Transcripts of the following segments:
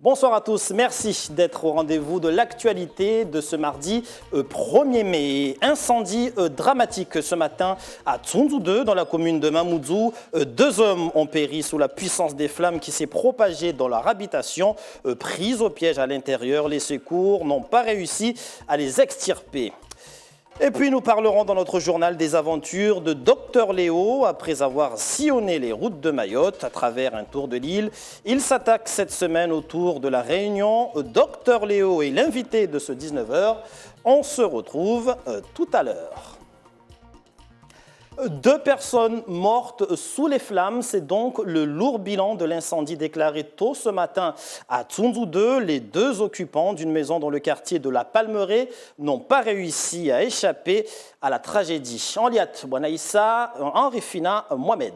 Bonsoir à tous, merci d'être au rendez-vous de l'actualité de ce mardi 1er mai. Incendie dramatique ce matin à Tsunzu 2 dans la commune de Mamoudzou. 2 hommes ont péri sous la puissance des flammes qui s'est propagée dans leur habitation. Pris au piège à l'intérieur, les secours n'ont pas réussi à les extirper. Et puis nous parlerons dans notre journal des aventures de Dr Léo. Après avoir sillonné les routes de Mayotte à travers un tour de l'île, il s'attaque cette semaine au tour de la Réunion. Dr Léo est l'invité de ce 19h. On se retrouve tout à l'heure. 2 personnes mortes sous les flammes, c'est donc le lourd bilan de l'incendie déclaré tôt ce matin à Tsunzu 2. Les 2 occupants d'une maison dans le quartier de la Palmeraie n'ont pas réussi à échapper à la tragédie. Henriat Bouanaïssa, Henri Fina, Mohamed.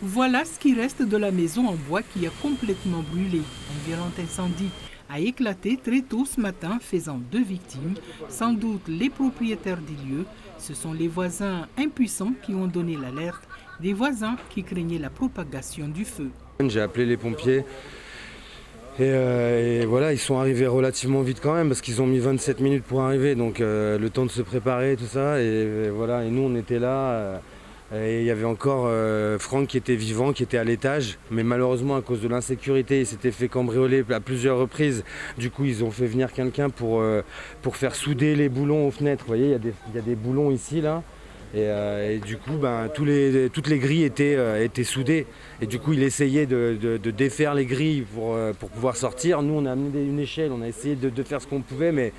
Voilà ce qui reste de la maison en bois qui a complètement brûlé. Un violent incendie a éclaté très tôt ce matin, faisant 2 victimes, sans doute les propriétaires des lieux. Ce sont les voisins impuissants qui ont donné l'alerte, des voisins qui craignaient la propagation du feu. J'ai appelé les pompiers et voilà, ils sont arrivés relativement vite quand même parce qu'ils ont mis 27 minutes pour arriver, donc le temps de se préparer, tout ça, et voilà, et nous on était là. Et il y avait encore Franck qui était vivant, qui était à l'étage, mais malheureusement à cause de l'insécurité, il s'était fait cambrioler à plusieurs reprises. Du coup, ils ont fait venir quelqu'un pour faire souder les boulons aux fenêtres. Vous voyez, il y a des boulons ici, là. Et du coup, toutes les grilles étaient soudées. Et du coup, il essayait de défaire les grilles pour pouvoir sortir. Nous, on a amené une échelle, on a essayé de faire ce qu'on pouvait, mais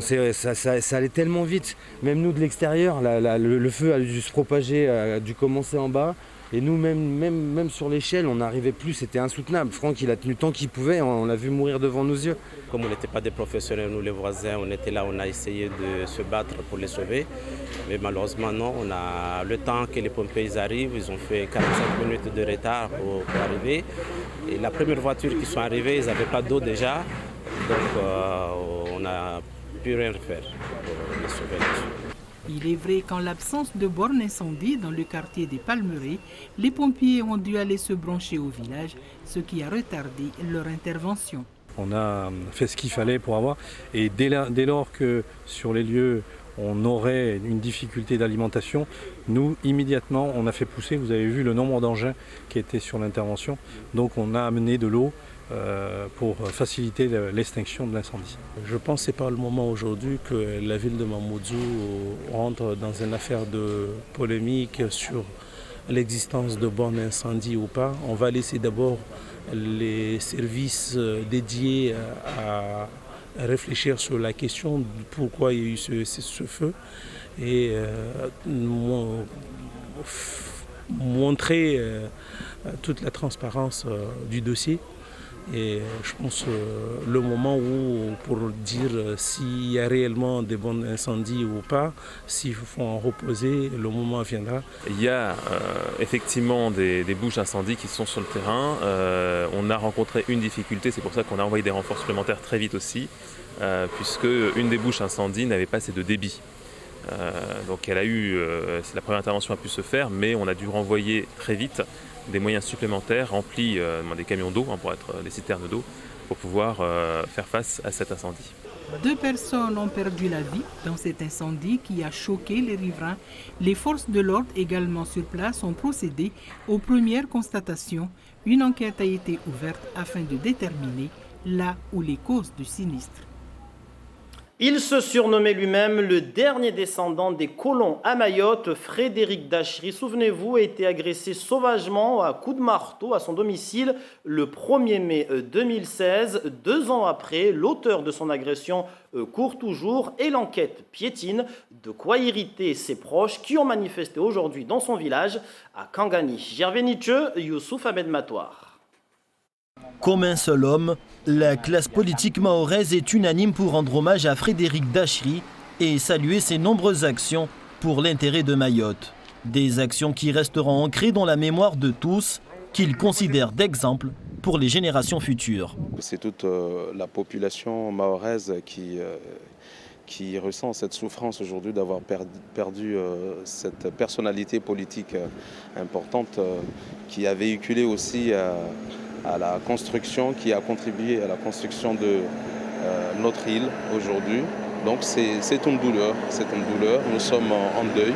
ça allait tellement vite. Même nous, de l'extérieur, le feu a dû se propager, a dû commencer en bas. Et nous, même sur l'échelle, on n'arrivait plus, c'était insoutenable. Franck, il a tenu tant qu'il pouvait, on l'a vu mourir devant nos yeux. Comme on n'était pas des professionnels, nous les voisins, on était là, on a essayé de se battre pour les sauver. Mais malheureusement, non, on a le temps que les pompiers arrivent, ils ont fait 45 minutes de retard pour arriver. Et la première voiture qui sont arrivées, ils n'avaient pas d'eau déjà. Donc on n'a pu rien faire pour les sauver. Il est vrai qu'en l'absence de bornes incendie dans le quartier des Palmeraies, les pompiers ont dû aller se brancher au village, ce qui a retardé leur intervention. On a fait ce qu'il fallait pour avoir, et dès lors que sur les lieux on aurait une difficulté d'alimentation, nous immédiatement on a fait pousser, vous avez vu le nombre d'engins qui étaient sur l'intervention, donc on a amené de l'eau pour faciliter l'extinction de l'incendie. Je pense que ce n'est pas le moment aujourd'hui que la ville de Mamoudzou rentre dans une affaire de polémique sur l'existence de bornes incendie ou pas. On va laisser d'abord les services dédiés à réfléchir sur la question de pourquoi il y a eu ce feu et montrer toute la transparence du dossier. Et je pense le moment où, pour dire s'il y a réellement des bornes d'incendie ou pas, s'il faut en reposer, le moment viendra. Il y a effectivement des bouches d'incendie qui sont sur le terrain. On a rencontré une difficulté, c'est pour ça qu'on a envoyé des renforts supplémentaires très vite aussi, puisque une des bouches d'incendie n'avait pas assez de débit. Donc elle a eu, la première intervention a pu se faire, mais on a dû renvoyer très vite des moyens supplémentaires remplis des camions d'eau, pour être des citernes d'eau, pour pouvoir faire face à cet incendie. 2 personnes ont perdu la vie dans cet incendie qui a choqué les riverains. Les forces de l'ordre également sur place ont procédé aux premières constatations. Une enquête a été ouverte afin de déterminer là où les causes du sinistre. Il se surnommait lui-même le dernier descendant des colons à Mayotte. Frédéric Dachry, souvenez-vous, a été agressé sauvagement à coups de marteau à son domicile le 1er mai 2016. 2 ans après, l'auteur de son agression court toujours et l'enquête piétine. De quoi irriter ses proches qui ont manifesté aujourd'hui dans son village à Kangani. Gervais Nietzsche, Youssouf Ahmed Matoir. Comme un seul homme, la classe politique mahoraise est unanime pour rendre hommage à Frédéric Dachry et saluer ses nombreuses actions pour l'intérêt de Mayotte. Des actions qui resteront ancrées dans la mémoire de tous, qu'il considère d'exemple pour les générations futures. C'est toute la population mahoraise qui ressent cette souffrance aujourd'hui d'avoir perdu cette personnalité politique importante qui a véhiculé aussi à la construction, qui a contribué à la construction de notre île aujourd'hui. Donc c'est une douleur, nous sommes en deuil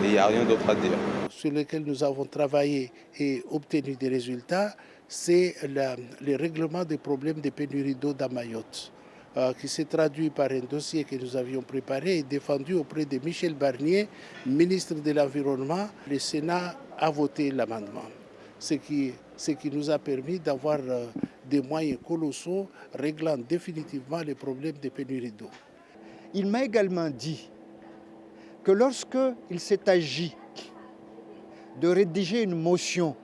et il n'y a rien d'autre à dire. Sur lequel nous avons travaillé et obtenu des résultats, c'est le règlement des problèmes de pénurie d'eau dans Mayotte, qui s'est traduit par un dossier que nous avions préparé et défendu auprès de Michel Barnier, ministre de l'Environnement. Le Sénat a voté l'amendement, ce qui nous a permis d'avoir des moyens colossaux réglant définitivement les problèmes de pénurie d'eau. Il m'a également dit que lorsqu'il s'est agi de rédiger une motion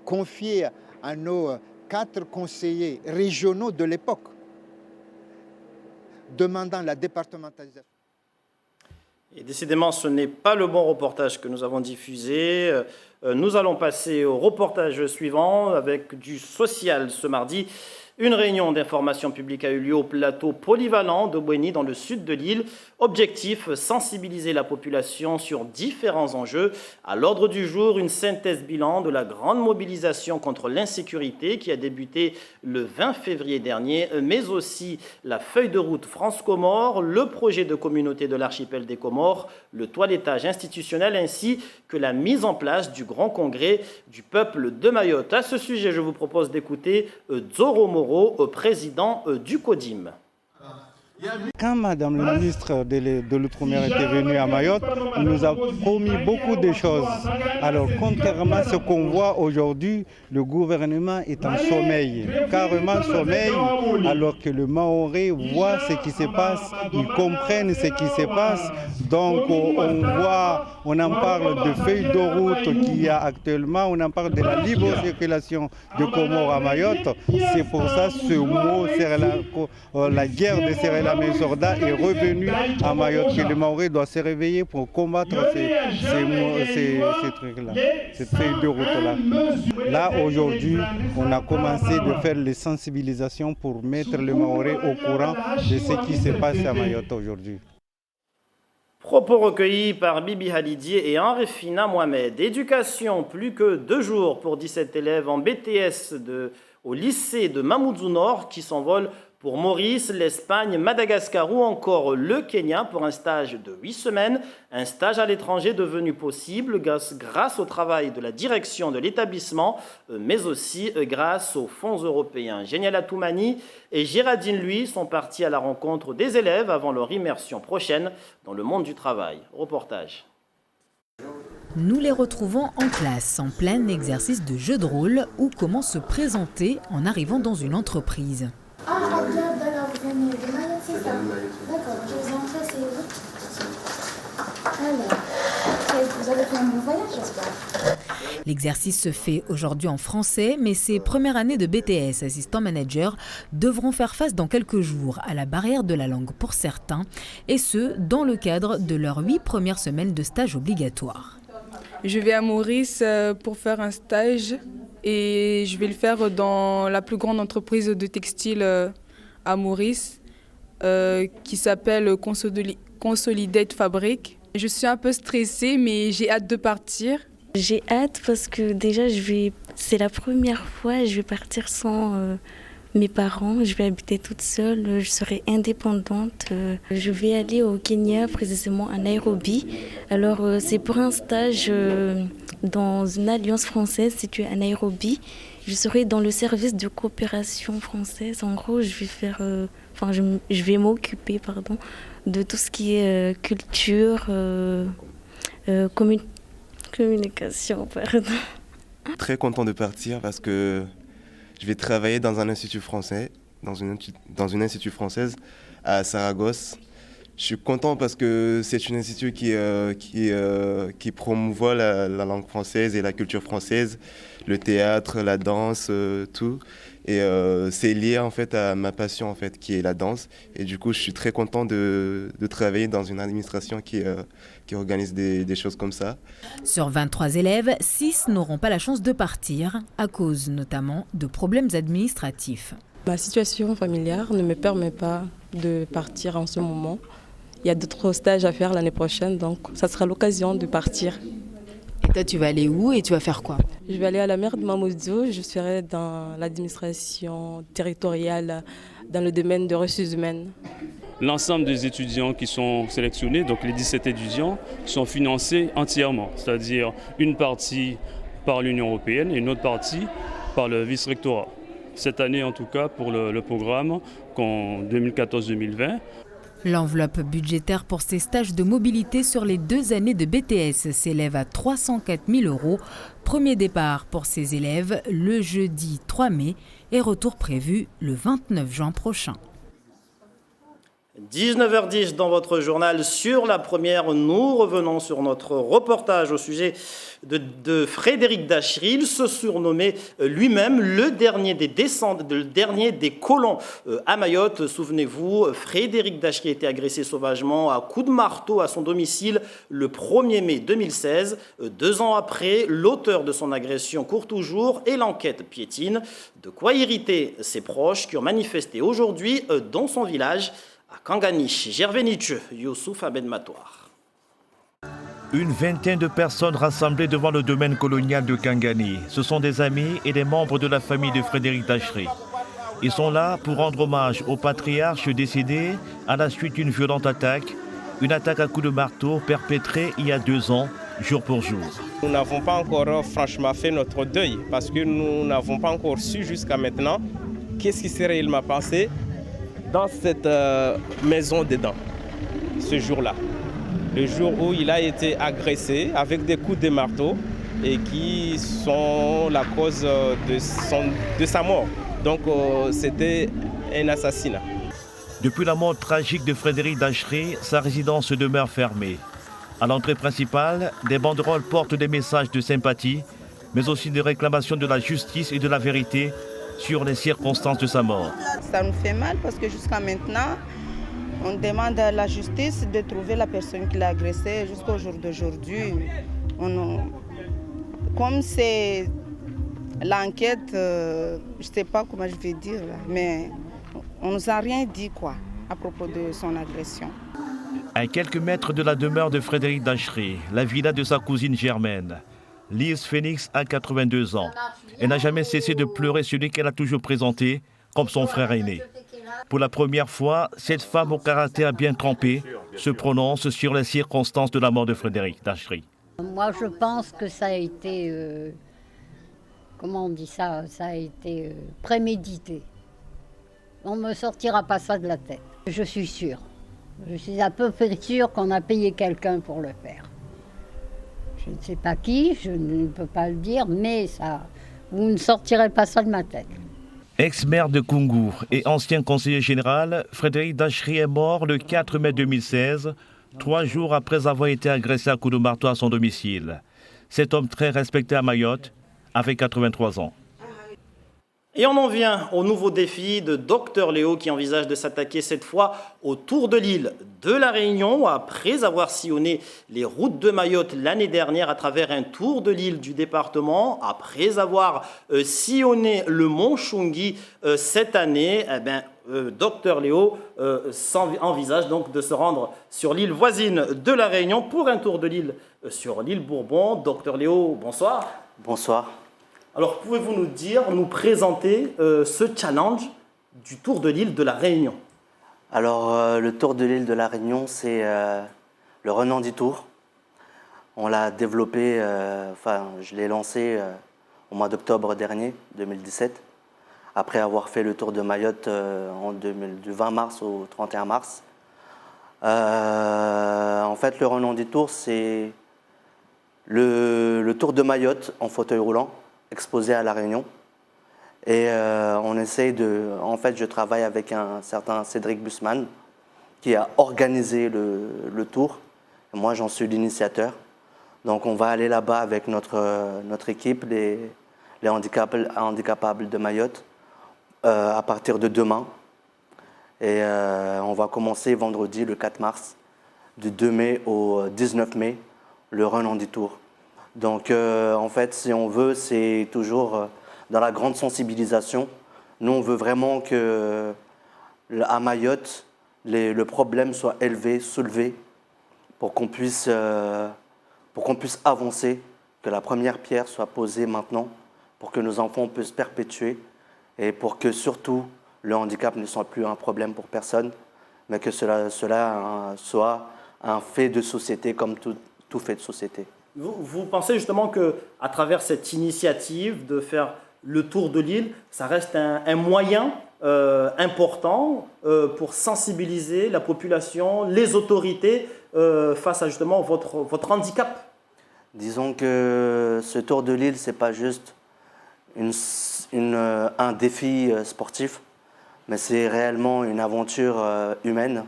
confiée à nos 4 conseillers régionaux de l'époque, demandant la départementalisation. Et décidément, ce n'est pas le bon reportage que nous avons diffusé. Nous allons passer au reportage suivant avec du social ce mardi. Une réunion d'information publique a eu lieu au plateau polyvalent de Bouéni dans le sud de l'île. Objectif, sensibiliser la population sur différents enjeux. À l'ordre du jour, une synthèse bilan de la grande mobilisation contre l'insécurité qui a débuté le 20 février dernier, mais aussi la feuille de route France-Comores, le projet de communauté de l'archipel des Comores, le toilettage institutionnel ainsi que la mise en place du grand congrès du peuple de Mayotte. À ce sujet, je vous propose d'écouter Zoro Moro, président du CODIM. Quand Madame la ministre de l'Outre-mer était venue à Mayotte, elle nous a promis beaucoup de choses. Alors, contrairement à ce qu'on voit aujourd'hui, le gouvernement est en sommeil, carrément sommeil, alors que le Maoré voit ce qui se passe, ils comprennent ce qui se passe. Donc, on en parle de feuilles de route qu'il y a actuellement, on en parle de la libre circulation de Comores à Mayotte. C'est pour ça que ce mot, la guerre de Serre la main Sorda est revenu à Mayotte, que le Maoré doit se réveiller pour combattre ces trucs-là, ces feuilles de route-là. Là, aujourd'hui, on a commencé de faire les sensibilisations pour mettre le Maoré au courant de ce qui se passe à Mayotte aujourd'hui. Propos recueillis par Bibi Halidi et Henri-Fina Mohamed. Éducation, plus que 2 jours pour 17 élèves en BTS au lycée de Mamoudzou Nord qui s'envolent pour Maurice, l'Espagne, Madagascar ou encore le Kenya pour un stage de 8 semaines. Un stage à l'étranger devenu possible grâce au travail de la direction de l'établissement, mais aussi grâce aux fonds européens. Génial Toumani et Géraldine, lui, sont partis à la rencontre des élèves avant leur immersion prochaine dans le monde du travail. Reportage. Nous les retrouvons en classe, en plein exercice de jeu de rôle ou comment se présenter en arrivant dans une entreprise. Ah, d'accord, vous venez de Mayotte, c'est ça. D'accord, je vous en prie, c'est vous. Alors, vous avez fait un bon voyage, j'espère. L'exercice se fait aujourd'hui en français, mais ces premières années de BTS assistant manager devront faire face dans quelques jours à la barrière de la langue pour certains, et ce, dans le cadre de leurs 8 premières semaines de stage obligatoire. Je vais à Maurice pour faire un stage et je vais le faire dans la plus grande entreprise de textile à Maurice qui s'appelle Consolidate Fabric. Je suis un peu stressée mais j'ai hâte de partir. J'ai hâte parce que déjà c'est la première fois je vais partir sans mes parents, je vais habiter toute seule, je serai indépendante. Je vais aller au Kenya, précisément à Nairobi. Alors c'est pour un stage dans une alliance française située à Nairobi. Je serai dans le service de coopération française. En gros, je vais m'occuper de tout ce qui est culture, communication. Très content de partir parce que je vais travailler dans un institut français, dans une institut française à Saragosse. Je suis content parce que c'est un institut qui promouvoit la langue française et la culture française, le théâtre, la danse, tout. Et c'est lié en fait à ma passion en fait, qui est la danse. Et du coup, je suis très content de travailler dans une administration qui organise des choses comme ça. Sur 23 élèves, 6 n'auront pas la chance de partir, à cause notamment de problèmes administratifs. Ma situation familiale ne me permet pas de partir en ce moment. Il y a d'autres stages à faire l'année prochaine, donc ça sera l'occasion de partir. Toi, tu vas aller où et tu vas faire quoi? Je vais aller à la mairie de Mamoudzou, je serai dans l'administration territoriale dans le domaine des ressources humaines. L'ensemble des étudiants qui sont sélectionnés, donc les 17 étudiants, sont financés entièrement, c'est-à-dire une partie par l'Union européenne et une autre partie par le vice-rectorat. Cette année en tout cas pour le programme qu'en 2014-2020. L'enveloppe budgétaire pour ces stages de mobilité sur les 2 années de BTS s'élève à 304 000 €. Premier départ pour ces élèves le jeudi 3 mai et retour prévu le 29 juin prochain. 19h10 dans votre journal sur la première. Nous revenons sur notre reportage au sujet de Frédéric Dachry. Il se surnommait lui-même le dernier des colons à Mayotte. Souvenez-vous, Frédéric Dachry a été agressé sauvagement à coups de marteau à son domicile le 1er mai 2016. 2 ans après, l'auteur de son agression court toujours et l'enquête piétine. De quoi irriter ses proches qui ont manifesté aujourd'hui dans son village à Kanganich. Gervais Nietzsche, Youssouf Abed Matoir. Une vingtaine de personnes rassemblées devant le domaine colonial de Kangani. Ce sont des amis et des membres de la famille de Frédéric Dachry. Ils sont là pour rendre hommage au patriarche décédé à la suite d'une violente attaque. Une attaque à coups de marteau perpétrée il y a 2 ans, jour pour jour. Nous n'avons pas encore franchement fait notre deuil parce que nous n'avons pas encore su jusqu'à maintenant qu'est-ce qui s'est réellement passé dans cette maison dedans, ce jour-là. Le jour où il a été agressé avec des coups de marteau et qui sont la cause de sa mort. Donc c'était un assassinat. Depuis la mort tragique de Frédéric Dachry, sa résidence demeure fermée. À l'entrée principale, des banderoles portent des messages de sympathie, mais aussi des réclamations de la justice et de la vérité sur les circonstances de sa mort. Ça nous fait mal parce que jusqu'à maintenant, on demande à la justice de trouver la personne qui l'a agressé jusqu'au jour d'aujourd'hui. Comme c'est l'enquête, je ne sais pas comment je vais dire, mais on ne nous a rien dit à propos de son agression. À quelques mètres de la demeure de Frédéric Dachry, la villa de sa cousine Germaine, Lise Phoenix a 82 ans. Elle n'a jamais cessé de pleurer celui qu'elle a toujours présenté comme son frère aîné. Pour la première fois, cette femme au caractère bien trempé se prononce sur les circonstances de la mort de Frédéric Dachry. Moi, je pense que ça a été, comment on dit ça, ça a été prémédité. On ne me sortira pas ça de la tête. Je suis sûre. Je suis à peu près sûre qu'on a payé quelqu'un pour le faire. Je ne sais pas qui, je ne peux pas le dire, mais ça, vous ne sortirez pas ça de ma tête. Ex-maire de Koungour et ancien conseiller général, Frédéric Dachry est mort le 4 mai 2016, 3 jours après avoir été agressé à coups de marteau à son domicile. Cet homme très respecté à Mayotte avait 83 ans. Et on en vient au nouveau défi de Dr Léo qui envisage de s'attaquer cette fois au Tour de l'île de la Réunion après avoir sillonné les routes de Mayotte l'année dernière à travers un tour de l'île du département, après avoir sillonné le mont Chungi cette année. Dr Léo envisage donc de se rendre sur l'île voisine de la Réunion pour un tour de l'île sur l'île Bourbon. Dr Léo, bonsoir. Bonsoir. Alors, pouvez-vous nous présenter ce challenge du Tour de l'île de la Réunion? Alors, le Tour de l'île de la Réunion, c'est le Renandi Tour. On l'a développé, je l'ai lancé au mois d'octobre dernier, 2017, après avoir fait le Tour de Mayotte du 20 mars au 31 mars. En fait, le Renandi Tour, c'est le Tour de Mayotte en fauteuil roulant, exposé à La Réunion. Et on essaye en fait, je travaille avec un certain Cédric Bussman qui a organisé le tour. Et moi, j'en suis l'initiateur. Donc, on va aller là-bas avec notre équipe, les handicapables de Mayotte, à partir de demain. Et on va commencer vendredi, le 4 mars, du 2 mai au 19 mai, le Renandi Tour. Donc, en fait, si on veut, c'est toujours dans la grande sensibilisation. Nous, on veut vraiment qu'à Mayotte, le problème soit élevé, soulevé, pour qu'on puisse avancer que la première pierre soit posée maintenant pour que nos enfants puissent se perpétuer et pour que surtout le handicap ne soit plus un problème pour personne, mais que cela soit un fait de société comme tout fait de société. Vous pensez justement qu'à travers cette initiative de faire le tour de l'île, ça reste un moyen important pour sensibiliser la population, les autorités face à justement votre handicap? Disons que ce tour de l'île, ce n'est pas juste un défi sportif, mais c'est réellement une aventure humaine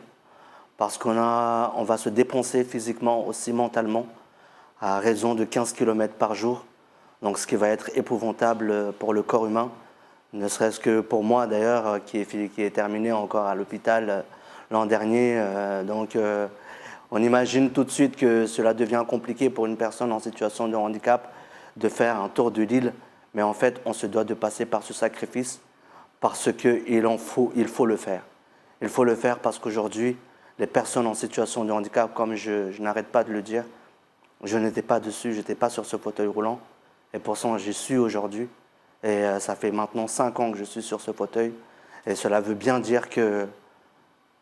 parce qu'on va se dépenser physiquement aussi mentalement à raison de 15 km par jour, donc ce qui va être épouvantable pour le corps humain, ne serait-ce que pour moi d'ailleurs qui est terminé encore à l'hôpital l'an dernier. On imagine tout de suite que cela devient compliqué pour une personne en situation de handicap de faire un tour de l'île, mais en fait on se doit de passer par ce sacrifice parce qu'il faut le faire. Il faut le faire parce qu'aujourd'hui, les personnes en situation de handicap, comme je n'arrête pas de le dire, je n'étais pas dessus, je n'étais pas sur ce fauteuil roulant. Et pourtant, j'y suis aujourd'hui. Et ça fait maintenant 5 ans que je suis sur ce fauteuil. Et cela veut bien dire que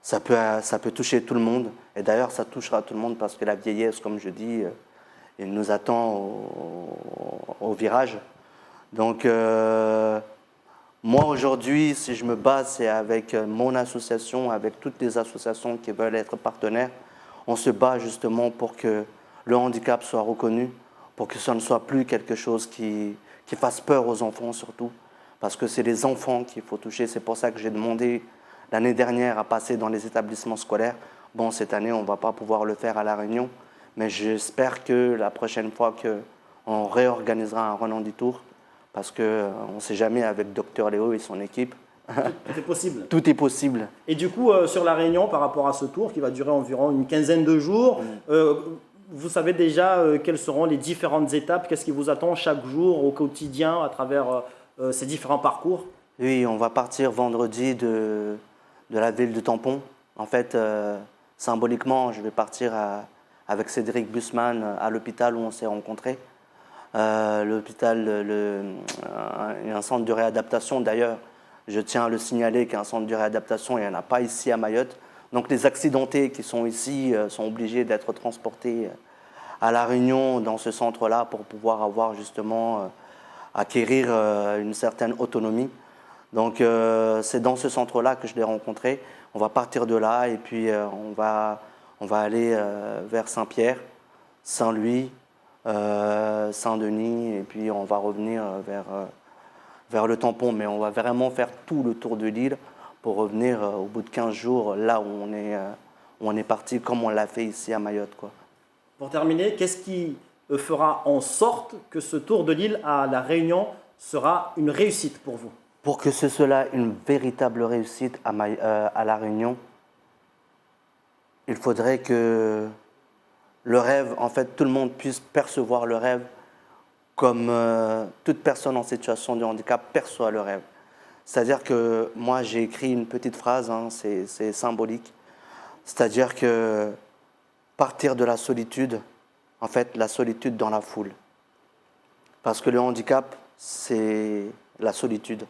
ça peut toucher tout le monde. Et d'ailleurs, ça touchera tout le monde parce que la vieillesse, comme je dis, il nous attend au virage. Donc, moi, aujourd'hui, si je me bats, c'est avec mon association, avec toutes les associations qui veulent être partenaires. On se bat justement pour que le handicap soit reconnu, pour que ce ne soit plus quelque chose qui fasse peur aux enfants surtout, parce que c'est les enfants qu'il faut toucher. C'est pour ça que j'ai demandé l'année dernière à passer dans les établissements scolaires. Bon, cette année, on ne va pas pouvoir le faire à La Réunion, mais j'espère que la prochaine fois qu'on réorganisera un Ronan Tour, parce qu'on ne sait jamais avec Dr Léo et son équipe. Tout est possible. Tout est possible. Et du coup, sur La Réunion, par rapport à ce tour qui va durer environ une quinzaine de jours, vous savez déjà quelles seront les différentes étapes? Qu'est-ce qui vous attend chaque jour, au quotidien, à travers ces différents parcours? Oui, on va partir vendredi de la ville de Tampon. En fait, symboliquement, je vais partir avec Cédric Bussman à l'hôpital où on s'est rencontrés. L'hôpital, il y a un centre de réadaptation. D'ailleurs, je tiens à le signaler qu'un centre de réadaptation, il n'y en a pas ici à Mayotte. Donc les accidentés qui sont ici sont obligés d'être transportés à La Réunion dans ce centre-là pour pouvoir avoir justement acquérir une certaine autonomie. Donc c'est dans ce centre-là que je l'ai rencontré. On va partir de là et puis on va aller vers Saint-Pierre, Saint-Louis, Saint-Denis et puis on va revenir vers le Tampon. Mais on va vraiment faire tout le tour de l'île pour revenir au bout de 15 jours là où on est parti comme on l'a fait ici à Mayotte, quoi. Pour terminer, qu'est-ce qui fera en sorte que ce tour de l'île à La Réunion sera une réussite pour vous? Pour que ce soit une véritable réussite à La Réunion, il faudrait que le rêve, en fait, tout le monde puisse percevoir le rêve comme toute personne en situation de handicap perçoit le rêve. C'est-à-dire que moi, j'ai écrit une petite phrase, hein, c'est symbolique. C'est-à-dire que partir de la solitude, en fait, la solitude dans la foule. Parce que le handicap, c'est la solitude.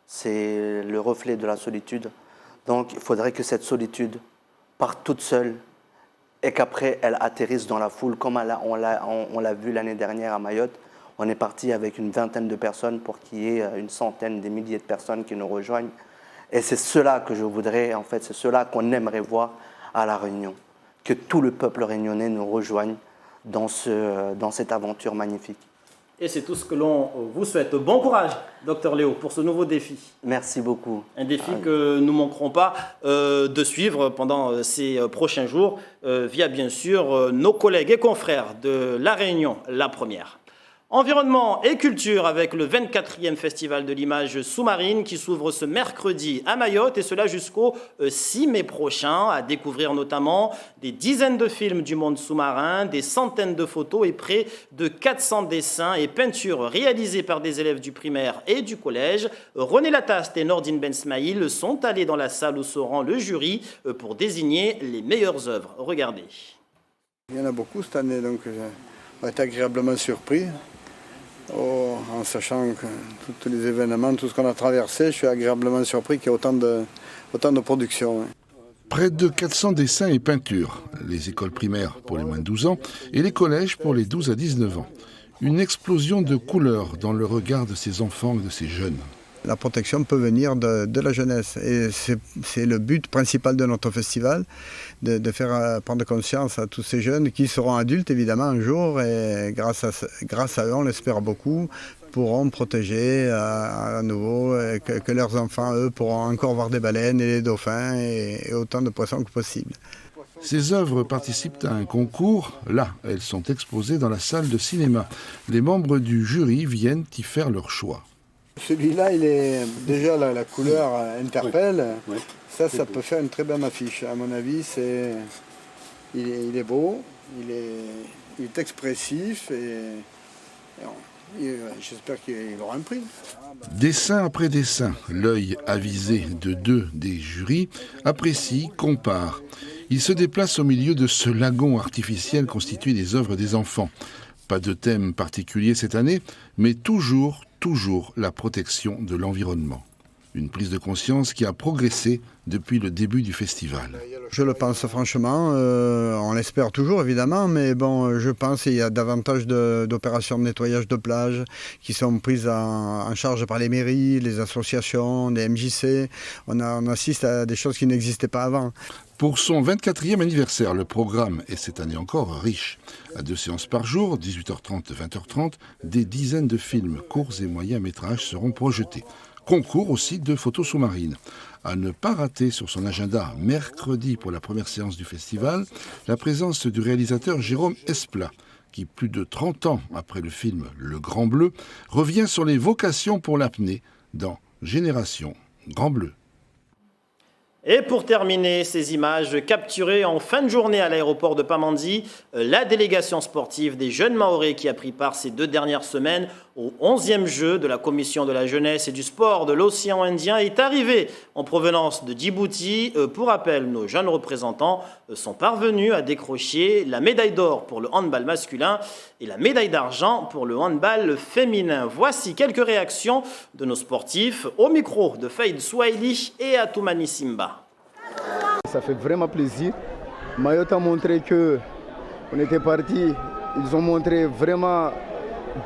C'est le reflet de la solitude. Donc, il faudrait que cette solitude parte toute seule et qu'après, elle atterrisse dans la foule, comme on l'a vu l'année dernière à Mayotte. On est parti avec une vingtaine de personnes pour qu'il y ait une centaine, des milliers de personnes qui nous rejoignent. Et c'est cela que je voudrais, en fait, c'est cela qu'on aimerait voir à La Réunion. Que tout le peuple réunionnais nous rejoigne dans cette aventure magnifique. Et c'est tout ce que l'on vous souhaite. Bon courage, Dr Léo, pour ce nouveau défi. Merci beaucoup. Un défi que nous ne manquerons pas de suivre pendant ces prochains jours via, bien sûr, nos collègues et confrères de La Réunion, la première. Environnement et culture avec le 24e Festival de l'image sous-marine qui s'ouvre ce mercredi à Mayotte et cela jusqu'au 6 mai prochain. À découvrir notamment des dizaines de films du monde sous-marin, des centaines de photos et près de 400 dessins et peintures réalisés par des élèves du primaire et du collège. René Lataste et Nordine Bensmaïl sont allés dans la salle où se rend le jury pour désigner les meilleures œuvres. Regardez. Il y en a beaucoup cette année, donc On a été agréablement surpris. En sachant que tous les événements, tout ce qu'on a traversé, je suis agréablement surpris qu'il y ait autant de production. Près de 400 dessins et peintures, les écoles primaires pour les moins de 12 ans et les collèges pour les 12 à 19 ans. Une explosion de couleurs dans le regard de ces enfants et de ces jeunes. La protection peut venir de la jeunesse et c'est le but principal de notre festival, de faire prendre conscience à tous ces jeunes qui seront adultes évidemment un jour et grâce à eux, on l'espère beaucoup, pourront protéger à nouveau, que leurs enfants, eux, pourront encore voir des baleines et des dauphins et autant de poissons que possible. Ces œuvres participent à un concours. Là, elles sont exposées dans la salle de cinéma. Les membres du jury viennent y faire leur choix. Celui-là, il est déjà la couleur interpelle. Oui. Ça peut faire une très bonne affiche. À mon avis, il est beau, il est expressif et j'espère qu'il aura un prix. Dessin après dessin, l'œil avisé de deux des jurys apprécie, compare. Il se déplace au milieu de ce lagon artificiel constitué des œuvres des enfants. Pas de thème particulier cette année, mais toujours la protection de l'environnement. Une prise de conscience qui a progressé depuis le début du festival. Je le pense franchement, on l'espère toujours évidemment, mais bon, je pense qu'il y a davantage d'opérations de nettoyage de plage qui sont prises en charge par les mairies, les associations, les MJC. On assiste à des choses qui n'existaient pas avant. Pour son 24e anniversaire, le programme est cette année encore riche. À 2 séances par jour, 18h30 et 20h30, des dizaines de films, courts et moyens métrages seront projetés. Concours aussi de photos sous-marines. À ne pas rater sur son agenda, mercredi pour la première séance du festival, la présence du réalisateur Jérôme Esplat, qui plus de 30 ans après le film Le Grand Bleu, revient sur les vocations pour l'apnée dans Génération Grand Bleu. Et pour terminer ces images capturées en fin de journée à l'aéroport de Pamandzi, la délégation sportive des jeunes Mahorais qui a pris part ces 2 dernières semaines au 11e jeu de la Commission de la jeunesse et du sport de l'océan Indien est arrivée en provenance de Djibouti. Pour rappel, nos jeunes représentants sont parvenus à décrocher la médaille d'or pour le handball masculin et la médaille d'argent pour le handball féminin. Voici quelques réactions de nos sportifs au micro de Faïd Souaili et Atoumani Simba. Ça fait vraiment plaisir. Mayotte a montré qu'on était parti. Ils ont montré vraiment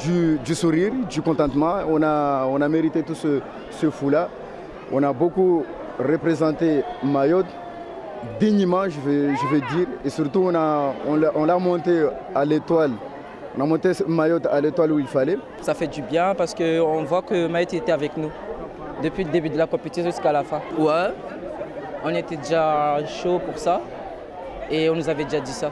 du sourire, du contentement. On a mérité tout ce fou-là. On a beaucoup représenté Mayotte dignement, je vais dire. Et surtout, on l'a monté à l'étoile. On a monté Mayotte à l'étoile où il fallait. Ça fait du bien parce qu'on voit que Mayotte était avec nous depuis le début de la compétition jusqu'à la fin. Ouais, on était déjà chaud pour ça et on nous avait déjà dit ça.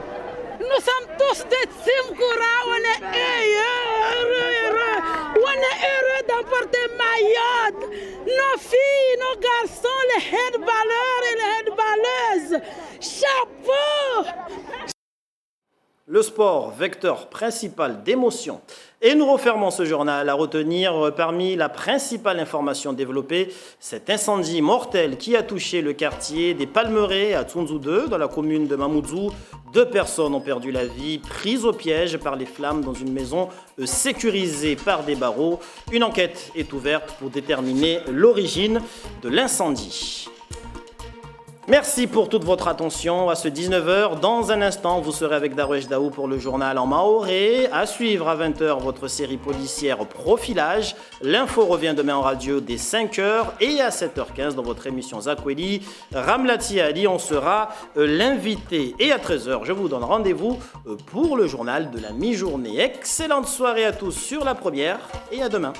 Nous sommes tous des Tsimkoura, on est heureux. On est heureux d'emporter Mayotte. Nos filles, nos garçons, les handballeurs et les handballeuses. Chapeau! Le sport, vecteur principal d'émotion. Et nous refermons ce journal à retenir parmi la principale information développée, cet incendie mortel qui a touché le quartier des Palmeraies à Tsunzu 2, dans la commune de Mamoudzou. 2 personnes ont perdu la vie, prises au piège par les flammes dans une maison sécurisée par des barreaux. Une enquête est ouverte pour déterminer l'origine de l'incendie. Merci pour toute votre attention à ce 19h. Dans un instant, vous serez avec Darwesh Daou pour le journal en mahorais. À suivre à 20h, votre série policière Profilage. L'info revient demain en radio dès 5h et à 7h15 dans votre émission Zakweli. Ramlati Ali, on sera l'invité. Et à 13h, je vous donne rendez-vous pour le journal de la mi-journée. Excellente soirée à tous sur la première et à demain.